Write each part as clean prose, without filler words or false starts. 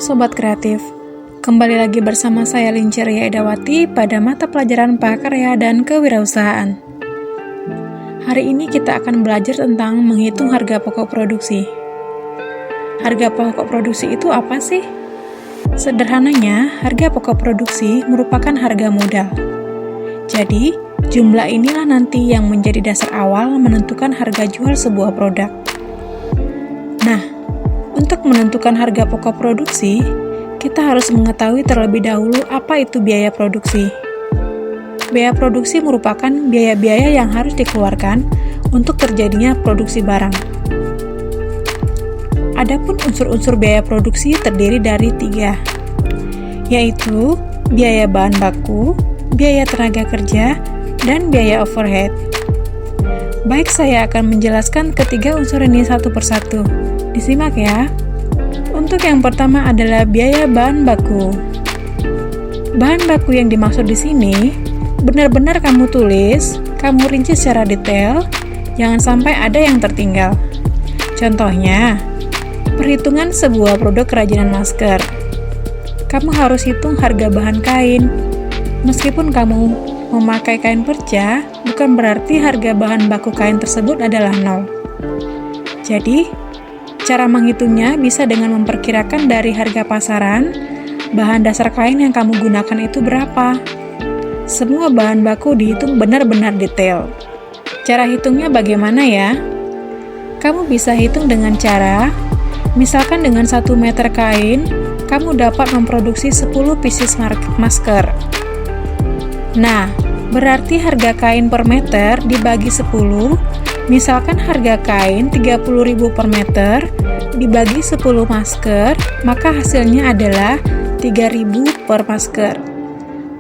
Sobat Kreatif, kembali lagi bersama saya Linca Ria Edawati pada mata pelajaran Prakarya dan Kewirausahaan. Hari ini kita akan belajar tentang menghitung harga pokok produksi. Harga pokok produksi itu apa sih? Sederhananya, harga pokok produksi merupakan harga modal. Jadi, jumlah inilah nanti yang menjadi dasar awal menentukan harga jual sebuah produk. Nah, untuk menentukan harga pokok produksi, kita harus mengetahui terlebih dahulu apa itu biaya produksi. Biaya produksi merupakan biaya-biaya yang harus dikeluarkan untuk terjadinya produksi barang. Adapun unsur-unsur biaya produksi terdiri dari 3, yaitu biaya bahan baku, biaya tenaga kerja, dan biaya overhead. Baik, saya akan menjelaskan ketiga unsur ini satu persatu. Disimak ya. Untuk yang pertama adalah biaya bahan baku. Bahan baku yang dimaksud di sini benar-benar kamu tulis, kamu rinci secara detail, jangan sampai ada yang tertinggal. Contohnya, perhitungan sebuah produk kerajinan masker. Kamu harus hitung harga bahan kain. Meskipun kamu memakai kain perca, bukan berarti harga bahan baku kain tersebut adalah 0. Jadi, cara menghitungnya bisa dengan memperkirakan dari harga pasaran, bahan dasar kain yang kamu gunakan itu berapa. Semua bahan baku dihitung benar-benar detail. Cara hitungnya bagaimana ya? Kamu bisa hitung dengan cara, misalkan dengan 1 meter kain, kamu dapat memproduksi 10 pieces masker. Nah, berarti harga kain per meter dibagi 10, misalkan harga kain 30.000 per meter, dibagi 10 masker, maka hasilnya adalah 3.000 per masker.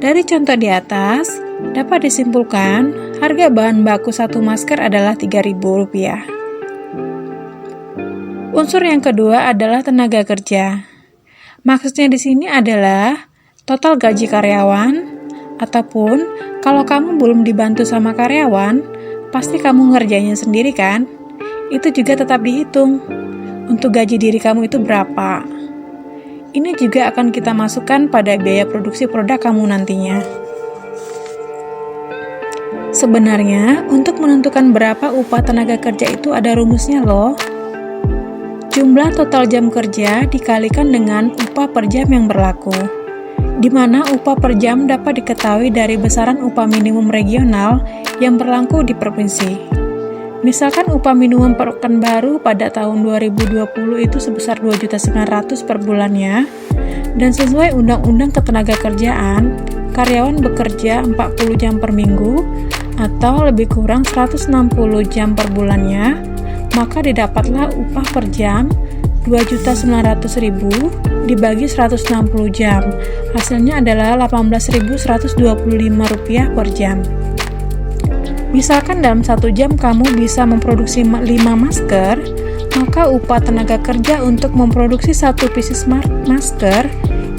Dari contoh di atas, dapat disimpulkan harga bahan baku 1 masker adalah Rp3.000. Unsur yang kedua adalah tenaga kerja. Maksudnya di sini adalah total gaji karyawan, ataupun kalau kamu belum dibantu sama karyawan, pasti kamu ngerjainnya sendiri kan? Itu juga tetap dihitung. Untuk gaji diri kamu itu berapa? Ini juga akan kita masukkan pada biaya produksi produk kamu nantinya. Sebenarnya, untuk menentukan berapa upah tenaga kerja itu ada rumusnya loh. Jumlah total jam kerja dikalikan dengan upah per jam yang berlaku, di mana upah per jam dapat diketahui dari besaran upah minimum regional yang berlaku di provinsi. Misalkan upah minimum Pekanbaru pada tahun 2020 itu sebesar Rp2.900.000 per bulannya, dan sesuai Undang-Undang Ketenagakerjaan, karyawan bekerja 40 jam per minggu atau lebih kurang 160 jam per bulannya, maka didapatlah upah per jam Rp2.900.000 dibagi 160 jam. Hasilnya adalah Rp18.125 per jam. Misalkan dalam 1 jam kamu bisa memproduksi 5 masker, maka upah tenaga kerja untuk memproduksi 1 pieces masker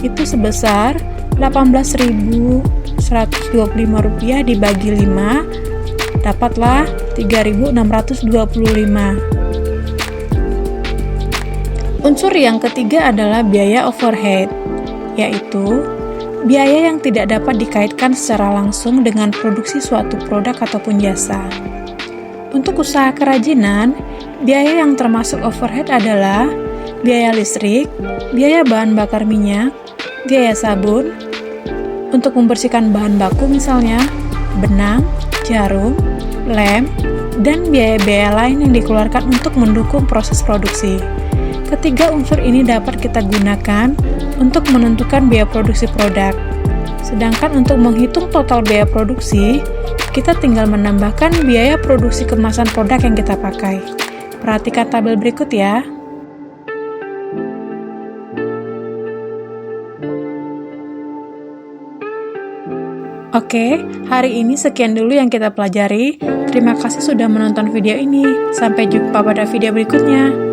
itu sebesar Rp18.125 dibagi 5, dapatlah Rp3.625. Unsur yang ketiga adalah biaya overhead, yaitu biaya yang tidak dapat dikaitkan secara langsung dengan produksi suatu produk ataupun jasa. Untuk usaha kerajinan, biaya yang termasuk overhead adalah biaya listrik, biaya bahan bakar minyak, biaya sabun, untuk membersihkan bahan baku misalnya, benang, jarum, lem, dan biaya-biaya lain yang dikeluarkan untuk mendukung proses produksi. Ketiga unsur ini dapat kita gunakan untuk menentukan biaya produksi produk. Sedangkan untuk menghitung total biaya produksi, kita tinggal menambahkan biaya produksi kemasan produk yang kita pakai. Perhatikan tabel berikut ya. Oke, hari ini sekian dulu yang kita pelajari. Terima kasih sudah menonton video ini. Sampai jumpa pada video berikutnya.